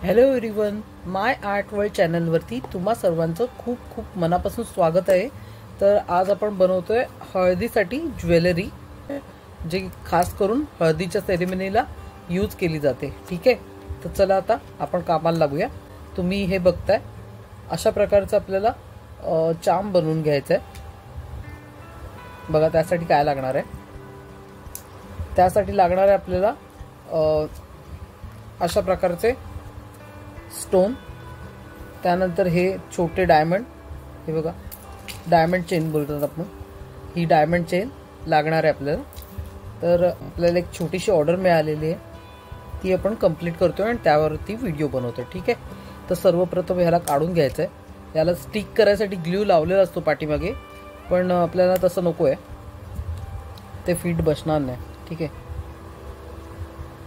Hello everyone, माय art world चॅनलवरती तुम्हा सर्वांचं खूप खूप मनापासून स्वागत आहे। तर आज आपण बनवतोय हळदीसाठी ज्वेलरी, जी खास करून हळदीच्या सेरेमनीला यूज केली जाते। ठीक आहे, तर चला आता आपण कामाला लागूया। तुम्ही हे बघताय अशा प्रकारचं आपल्याला चाम बनवून घ्यायचं आहे। बघा त्यासाठी काय लागणार आहे। त्यासाठी लागणार आहे आपल्याला अशा प्रकारचे स्टोन, त्यानंतर हे छोटे डायमंड, हे बघा डायमंड चेन बोलतात आपण, ही डायमंड चेन लागणार आहे आपल्याला। तर आपल्याला एक छोटीशी ऑर्डर मिळालेली आहे, ती आपण कंप्लीट करतोय आणि त्यावरती व्हिडिओ बनवतोय। ठीक आहे, तर सर्वप्रथम ह्याला काढून घ्यायचं आहे। याला स्टिक करायसाठी ग्लू लावलेला असतो पाठीमागे, पण आपल्याला तसं नको आहे, ते फिट बसणार नाही। ठीक आहे,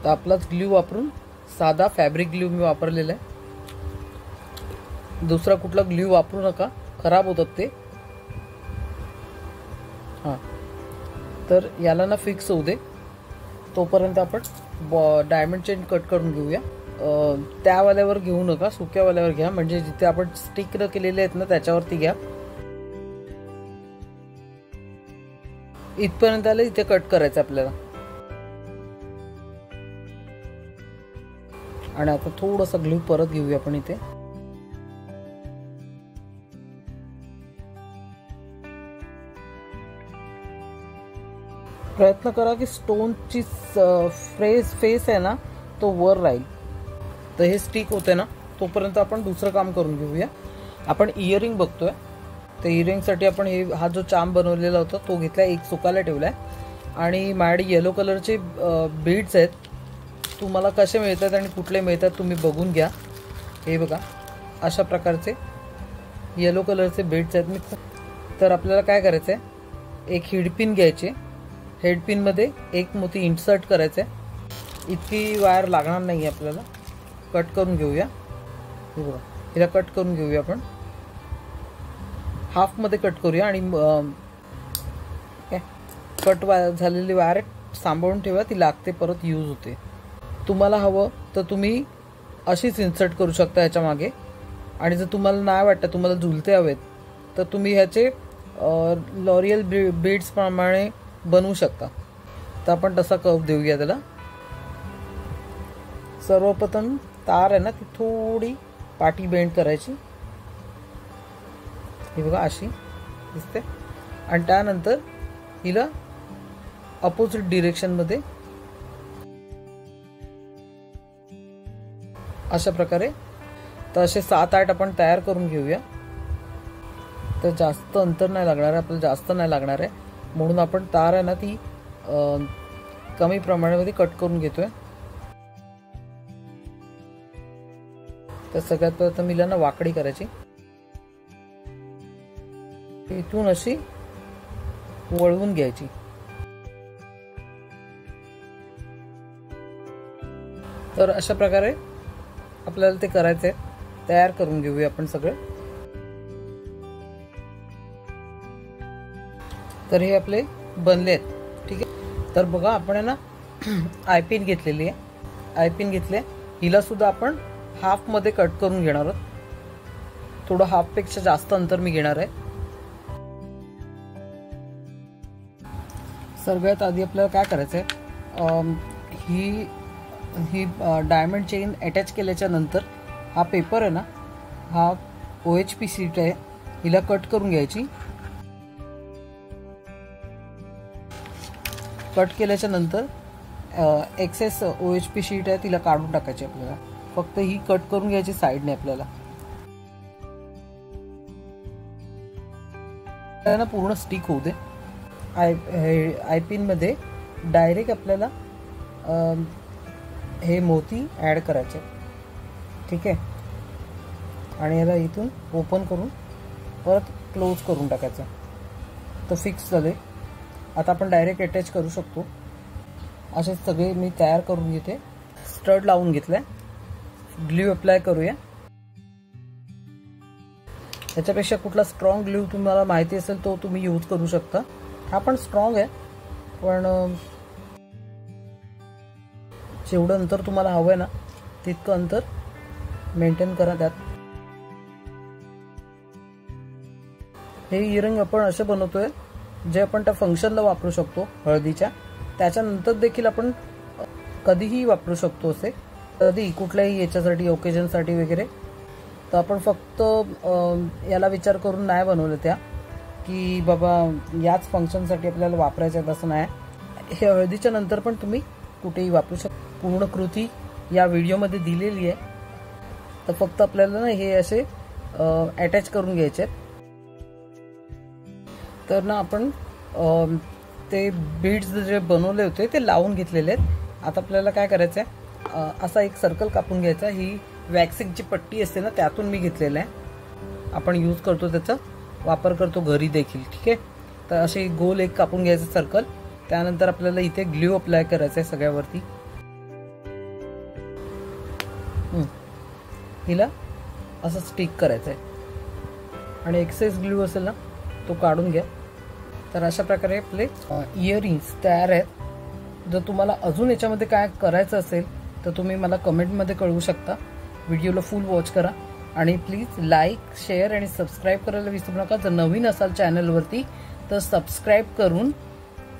तर आपलाच ग्लू वापरून, साधा फॅब्रिक ग्लू मी वापरलेला आहे, दुसरा कुठला ग्लू वापरू नका, खराब होतात ते। हां, तर याला ना फिक्स होऊ दे, तोपर्यंत आपण डायमंड चेन कट करून घेऊया। त्या वाल्यावर घेऊ नका, सुक्या वाल्यावर घ्या, म्हणजे जिथे आपण स्टिक न केलेले आहेत ना त्याच्यावरती घ्या। इथपर्यंत आलं, इथे कट करायचं आपल्याला। आणि आता थोडासा ग्लू परत घेऊया आपण इथे। प्रयत्न करा की स्टोनची फेस आहे ना तो वर राहील, तर हे स्टिक होते ना, तोपर्यंत आपण दुसरं काम करून घेऊया। आपण इयरिंग बघतोय, तर इयरिंगसाठी आपण हा जो चाम बनवलेला होता तो घेतला, एक सुकायला ठेवलाय। आणि माझ्याकडे येलो कलरचे बीड्स आहेत, तुम्हाला कसे मिळतात आणि कुठले मिळतात तुम्ही बघून घ्या। हे बघा अशा प्रकारचे येलो कलरचे बीड्स आहेत। तर आपल्याला काय करायचं आहे, एक हेडपिन घ्यायचे, हेडपिनमध्ये एक मोती इन्सर्ट करायचं आहे। इतकी वायर लागणार नाही आपल्याला, कट करून घेऊया। हे बघा, हिला कट करून घेऊया आपण, हाफमध्ये कट करूया। आणि कट झालेली वायर सांभाळून ठेवा, ती लागते परत यूज होते। तुम्हाला हवं तर तुम्ही अशीच इन्सर्ट करू शकता ह्याच्या मागे, आणि जर तुम्हाला नाही वाटतं, तुम्हाला झुलते हवेत, तर तुम्ही ह्याचे लॉरियल बीड्स प्रमाणे बनवू शकता। तर आपण तसा कर्व देऊया त्याला। सर्वप्रथम तार आहे ना ती थोडी पाठी बेंड करायची, हे बघा अशी दिसते। आणि त्यानंतर हिला अपोजिट डिरेक्शनमध्ये अशा प्रकारे, तर असे 7-8 आपण तयार करून घेऊया। तर जास्त अंतर नाही लागणार आहे आपल्याला, जास्त नाही लागणार आहे, म्हणून आपण तार आहे ना ती कमी प्रमाणामध्ये कट करून घेतोय। तर सगळ्यात प्रथम हिला ना वाकडी करायची, इथून अशी वळवून घ्यायची। तर अशा प्रकारे आपल्याला ते करायचंय, तयार करून घेऊया आपण सगळं। तर हे आपले बनले आहेत। ठीक आहे, तर बघा आपण आहे ना आयपिन घेतलेली आहे, आयपिन घेतले, हिला सुद्धा आपण हाफमध्ये कट करून घेणार आहोत। थोडं हाफपेक्षा जास्त अंतर मी घेणार आहे। सगळ्यात आधी आपल्याला काय करायचं आहे, ही डायमंड चेन अटॅच केल्याच्या नंतर हा पेपर आहे ना, हा OHP शीट आहे, हिला कट करून घ्यायची। कट केल्याच्या नंतर एक्सेस OHP शीट आहे तिला काढून टाकायची आपल्याला, फक्त ही कट करून घ्यायची साईडने आपल्याला। त्याला पूर्ण स्टिक होऊ दे। आयपिन मध्ये डायरेक्ट आपल्याला हे मोती ॲड करायचे। ठीक आहे, आणि याला इथून ओपन करून परत क्लोज करून टाकायचं, तर फिक्स झाले। आता आपण डायरेक्ट अटॅच करू शकतो। असे सगळे मी तयार करून घेते, स्टड लावून घेतलाय, ग्लू अप्लाय करूया। याच्यापेक्षा कुठला स्ट्रॉंग ग्लू तुम्हाला माहिती असेल तो तुम्ही यूज करू शकता। हा पण स्ट्रॉंग आहे, पण जेवढं अंतर तुम्हाला हवं आहे ना तितकं अंतर मेंटेन करा त्यात. हे इयरिंग आपण असे बनवतोय जे आपण त्या फंक्शनला वापरू शकतो हळदीच्या, त्याच्यानंतर देखील आपण कधीही वापरू शकतो. असे कधी कुठल्याही याच्यासाठी ओकेजनसाठी वगैरे. तर आपण फक्त याला विचार करून नाही बनवलं त्या की बाबा याच फंक्शनसाठी आपल्याला वापरायचं आहे, तसं नाही. हे हळदीच्या नंतर पण तुम्ही कुठेही वापरू शकता. पूर्ण कृती या व्हिडिओमध्ये दिलेली आहे. तर फक्त आपल्याला ना हे असे अटॅच करून घ्यायचे. तर ना आपण ते बीड्स जे बनवले होते ते लावून घेतलेले आहेत. आता आपल्याला काय करायचं आहे, असा एक सर्कल कापून घ्यायचा. ही वॅक्सिंगची पट्टी असते ना त्यातून मी घेतलेलं आहे. आपण यूज करतो, त्याचा वापर करतो घरी देखील. ठीक आहे. तर असे गोल एक कापून घ्यायचं सर्कल. त्यानंतर आपल्याला इथे ग्लू अप्लाय करायचं आहे सगळ्यावरती. हिला असं स्टिक करायचं आहे आणि एक्सेस ग्लू असेल ना तो काढून घ्या. तर अशा प्रकारे आपले इयरिंग्स तयार आहेत. जर तुम्हाला अजून याच्यामध्ये काय करायचं असेल तर तुम्ही मला कमेंटमध्ये कळवू शकता. व्हिडिओला फुल वॉच करा आणि प्लीज लाईक, शेअर आणि सबस्क्राईब करायला विसरू नका. जर नवीन असाल चॅनलवरती तर सबस्क्राईब करून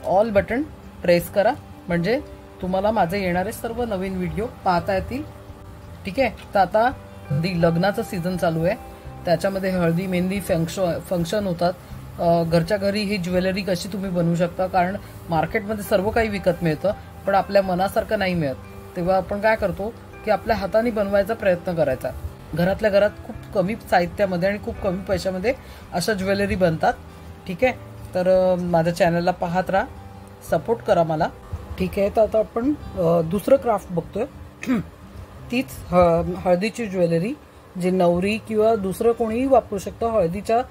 ऑल बटन प्रेस करा, म्हणजे तुम्हाला माझे येणारे सर्व नवीन व्हिडिओ पाहता येतील. ठीक आहे. तर आता लग्नाचं सीझन चालू आहे, त्याच्यामध्ये हळदी मेहंदी फंक्शन होतात. घरच्या घरी ही ज्वेलरी कशी तुम्ही बनवू शकता, कारण मार्केटमध्ये सर्व काही विकत मिळतं पण आपल्या मनासारखं नाही मिळत. तेव्हा आपण काय करतो की आपल्या हाताने बनवायचा प्रयत्न करायचा. घरातल्या घरात खूप कमी साहित्यामध्ये आणि खूप कमी पैशामध्ये अशा ज्वेलरी बनतात. ठीक आहे. तर माझ्या चॅनलला पाहत राहा, सपोर्ट करा मला. ठीक आहे. तर आता आपण दुसरं क्राफ्ट बघतोय. तीच हळदीची ज्वेलरी जी नवरी किंवा दुसरं कोणीही वापरू शकतं हळदीच्या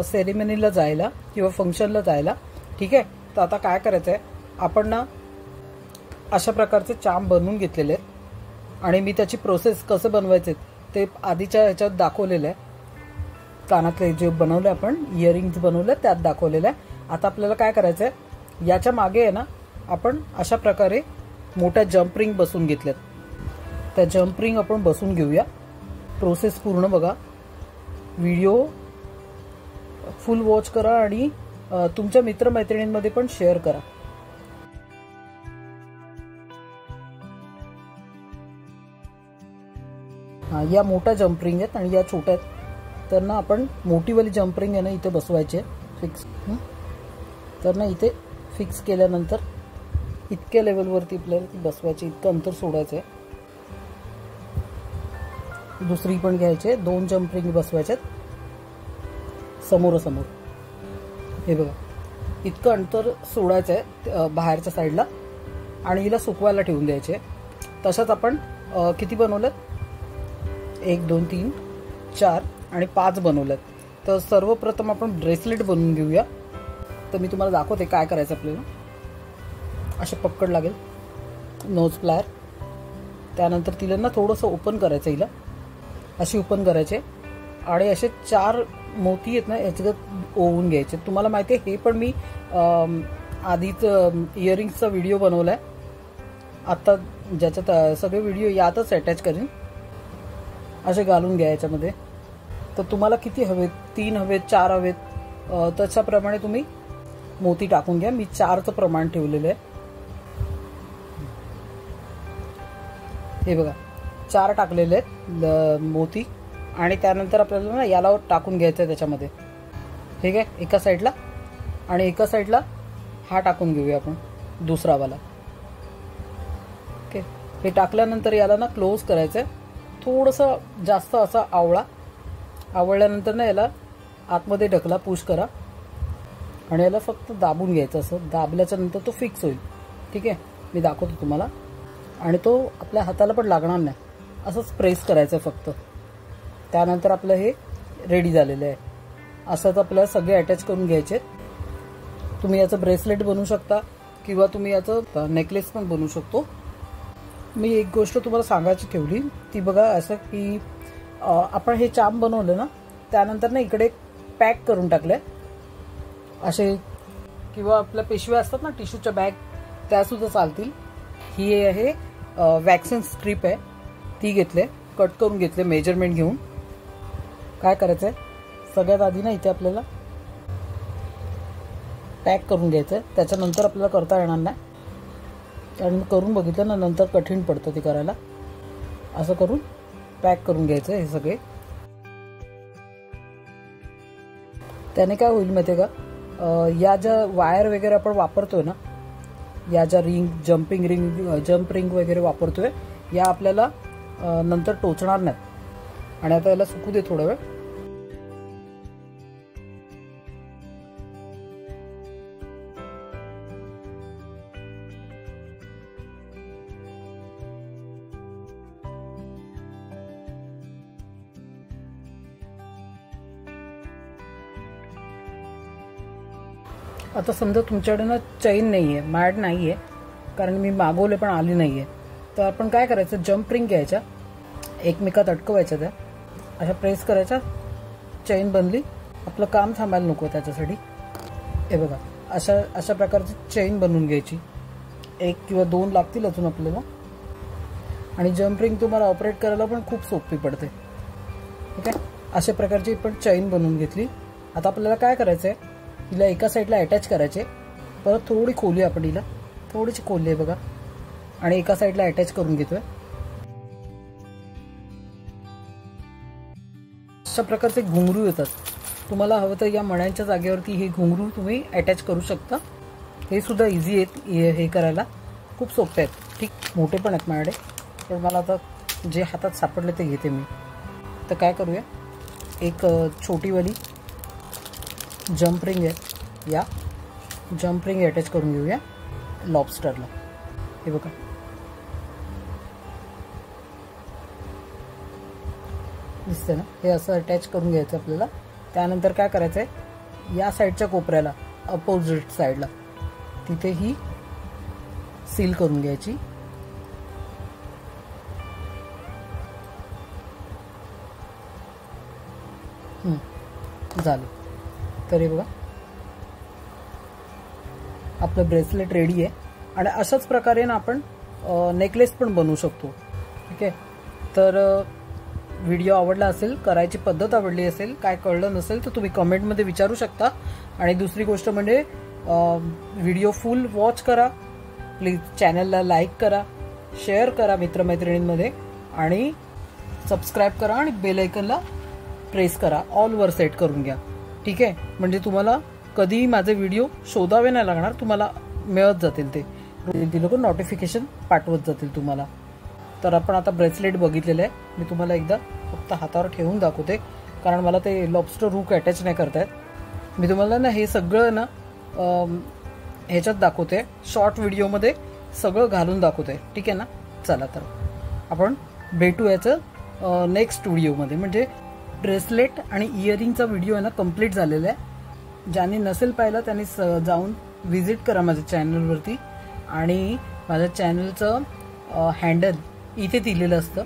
सेरेमनीला जायला किंवा फंक्शनला जायला. ठीक आहे. तर आता काय करायचं आहे, आपण ना अशा प्रकारचे चाम बनवून घेतलेले आहेत आणि मी त्याची प्रोसेस कसं बनवायचे ते आधीच्या ह्याच्यात दाखवलेलं आहे. कानातले जे बनवले आपण इयरिंग्स बनवले त्यात दाखवलेलं आहे. आता आपल्याला काय करायचं आहे, याच्या मागे आहे ना आपण अशा प्रकारे मोठ्या जम्प रिंग बसून घेतल्यात. त्या जम्प रिंग आपण बसून घेऊया. प्रोसेस पूर्ण बघा, व्हिडिओ फुल वॉच करा आणि तुमच्या मित्रमैत्रिणींमध्ये पण शेअर करा. या मोठ्या जम्परिंग आहेत आणि या छोट्या आहेत. तर ना आपण मोठीवाली जम्परिंग आहे ना इथे बसवायची फिक्स. तर ना इथे फिक्स केल्यानंतर इतक्या लेवलवरती आपल्याला ती बसवायची, इतकं अंतर सोडायचं आहे. दुसरी पण घ्यायचे, 2 जम्परिंग बसवायचे समोरासमोर. हे बघा इतकं अंतर सोडायचं आहे बाहेरच्या साईडला आणि हिला सुकवायला ठेवून द्यायचे. तसंच आपण किती बनवलं, 1 2 3 4 आणि 5 बनवलेत. तर सर्वप्रथम आपण ब्रेसलेट बनवून घेऊया. तर मी तुम्हाला दाखवते काय करायचं आपल्याला. असे पकड लागेल, नोज प्लायर. त्यानंतर तिला ना थोडंसं ओपन करायचं, हिला अशी ओपन करायचे आणि असे 4 मोती आहेत ना याच्यात ओवून घ्यायचे. तुम्हाला माहिती आहे हे पण मी आधीच इयरिंग्सचा व्हिडिओ बनवला आहे, आत्ता ज्याच्यात सगळे व्हिडिओ यातच अटॅच करीन. असे घालून घ्या याच्यामध्ये. तर तुम्हाला किती हवेत, 3 हवेत, 4 हवेत, त्याच्याप्रमाणे तुम्ही मोती टाकून घ्या. मी 4चं प्रमाण ठेवलेलं आहे. हे बघा 4 टाकलेले आहेत मोती आणि त्यानंतर आपल्याला ना याला टाकून घ्यायचं आहे त्याच्यामध्ये. ठीक आहे. एका साईडला आणि एका साईडला हा टाकून घेऊया आपण दुसरावाला. ओके. हे टाकल्यानंतर याला ना क्लोज करायचं आहे. थोडंसं जास्त असा आवळल्यानंतर ना याला आतमध्ये ढकला, पुश करा आणि याला फक्त दाबून घ्यायचं. असं दाबल्याच्या नंतर तो फिक्स होईल. ठीक आहे. मी दाखवतो तुम्हाला. आणि तो आपल्या हाताला पण लागणार नाही, असंच प्रेस करायचं फक्त. त्यानंतर आपलं हे रेडी झालेलं आहे. असंच आपल्याला सगळे अटॅच करून घ्यायचे. तुम्ही याचं ब्रेसलेट बनवू शकता किंवा तुम्ही याचं नेकलेस पण बनवू शकतो. मी एक गोष्ट तुम्हाला सांगायची ठेवली ती बघा, असं की आपण हे चाम बनवलं ना त्यानंतर ना इकडे पॅक करून टाकले असे, किंवा आपल्या पिशव्या असतात ना टिश्यूच्या बॅग, त्यासुद्धा चालतील. ही आहे वॅक्सिन स्ट्रीप आहे ती घेतले, कट करून घेतले मेजरमेंट घेऊन. काय करायचं आहे, सगळ्यात आधी ना इथे आपल्याला पॅक करून घ्यायचं आहे. त्याच्यानंतर आपल्याला करता येणार नाही, कारण करून बघितलं ना नंतर कठीण पडतं ते करायला. असं करून पॅक करून घ्यायचं हे सगळे. त्याने काय होईल माहिती आहे का, या ज्या वायर वगैरे आपण वापरतोय ना, या ज्या रिंग जम्प रिंग वगैरे वापरतोय, या आपल्याला नंतर टोचणार नाहीत. आणि आता याला सुकू दे थोडा वेळ. आता समजा तुमच्याकडे ना चैन नाहीये, मॅड नाहीये, कारण मी मागवले पण आली नाहीये, तर आपण काय करायचं, जम्प रिंग घ्यायच्या, एकमेकात अटकवायच्या, त्या अशा प्रेस करायच्या, चैन बनली. आपलं काम थांबायला नको त्याच्यासाठी. हे बघा, अशा प्रकारची चैन बनवून घ्यायची. 1 किंवा 2 लागतील अजून आपल्याला. आणि जम्प रिंग तुम्हाला ऑपरेट करायला पण खूप सोपी पडते. ठीक आहे, अशा प्रकारची पण चैन बनवून घेतली. आता आपल्याला काय करायचंय, हिला एका साईडला अटॅच करायचे. परत थोडी खोली, आपण हिला थोडीशी खोली आहे बघा, आणि एका साईडला अटॅच करून घेतोय. अशा प्रकारचे घुंगरू येतात. तुम्हाला हवं तर या मण्यांच्या जागेवरती हे घुंगरू तुम्ही अटॅच करू शकता. हे सुद्धा इझी आहेत, हे करायला खूप सोपे आहेत. ठीक, मोठे पण आहेत माझ्याकडे, पण मला आता जे हातात सापडले ते घेते मी. तर काय करूया, एक छोटीवाली जम्प रिंग आहे, या जम्प रिंग अटॅच करून घेऊया लॉबस्टरला. हे बघा, दिसतं ना, हे असं अटॅच करून घ्यायचं आपल्याला. त्यानंतर काय करायचं आहे, या साईडच्या कोपऱ्याला, अपोजिट साईडला, तिथे ही सील करून घ्यायची. झालं. तर हे बघा, आपलं ब्रेसलेट रेडी आहे. आणि अशाच प्रकारे ना आपण नेकलेस पण बनवू शकतो. ठीक आहे, तर व्हिडिओ आवडला असेल, करायची पद्धत आवडली असेल, काय कळलं नसेल तर तुम्ही कमेंटमध्ये विचारू शकता. आणि दुसरी गोष्ट म्हणजे व्हिडिओ फुल वॉच करा प्लीज. चॅनलला लाईक करा, शेअर करा मित्रमैत्रिणींमध्ये, आणि सबस्क्राईब करा, आणि बेल आयकनला प्रेस करा, ऑल वर सेट करून घ्या. ठीक आहे, म्हणजे तुम्हाला कधीही माझे व्हिडिओ शोधावे नाही लागणार, तुम्हाला मिळत जातील. ते लोक नोटिफिकेशन पाठवत जातील तुम्हाला. तर आपण आता ब्रेसलेट बघितलेलं आहे. मी तुम्हाला एकदा फक्त हातावर ठेवून दाखवते, कारण मला ते लॉबस्टर हुक अटॅच नाही करतायत. मी तुम्हाला ना हे सगळं ना ह्याच्यात दाखवते, शॉर्ट व्हिडिओमध्ये सगळं घालून दाखवते. ठीक आहे ना. चला तर आपण भेटू याचं नेक्स्ट व्हिडिओमध्ये. म्हणजे ब्रेसलेट आणि इयरिंगचा व्हिडिओ आहे ना कम्प्लीट झालेला आहे. ज्यांनी नसेल पाहिलं त्यांनी जाऊन व्हिजिट करा माझ्या चॅनलवरती. आणि माझ्या चॅनलचं हँडल इथे दिलेलं असतं,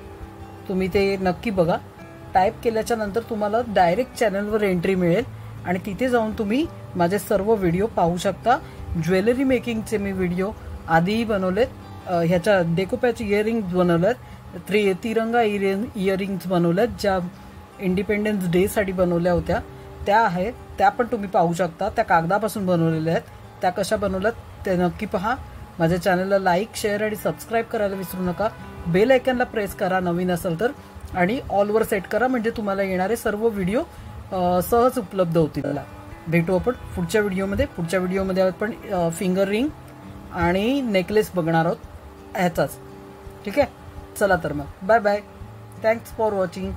तुम्ही ते नक्की बघा. टाईप केल्याच्या नंतर तुम्हाला डायरेक्ट चॅनलवर एंट्री मिळेल, आणि तिथे जाऊन तुम्ही माझे सर्व व्हिडिओ पाहू शकता. ज्वेलरी मेकिंगचे मी व्हिडिओ आधीही बनवलेत, ह्याच्या डेकोपॅच इयरिंग्स बनवल्यात, तिरंगा इयरिंग्स बनवल्यात, ज्या इंडिपेंडन्स डे साठी बनवल्या होत्या त्या आहेत, त्या पण तुम्ही पाहू शकता. त्या कागदापासून बनवलेल्या आहेत. त्या कशा बनवल्यात ते नक्की पहा. माझ्या चॅनलला लाईक, शेअर आणि सबस्क्राईब करायला विसरू नका. बेल आयकनला प्रेस करा नवीन असेल तर, आणि ऑलवर सेट करा, म्हणजे तुम्हाला येणारे सर्व व्हिडिओ सहज उपलब्ध होतील. भेटू आपण पुढच्या व्हिडिओमध्ये. पुढच्या व्हिडिओमध्ये आपण फिंगर रिंग आणि नेकलेस बघणार आहोत ह्याचाच. ठीक आहे, चला तर मग bye bye. Thanks for watching.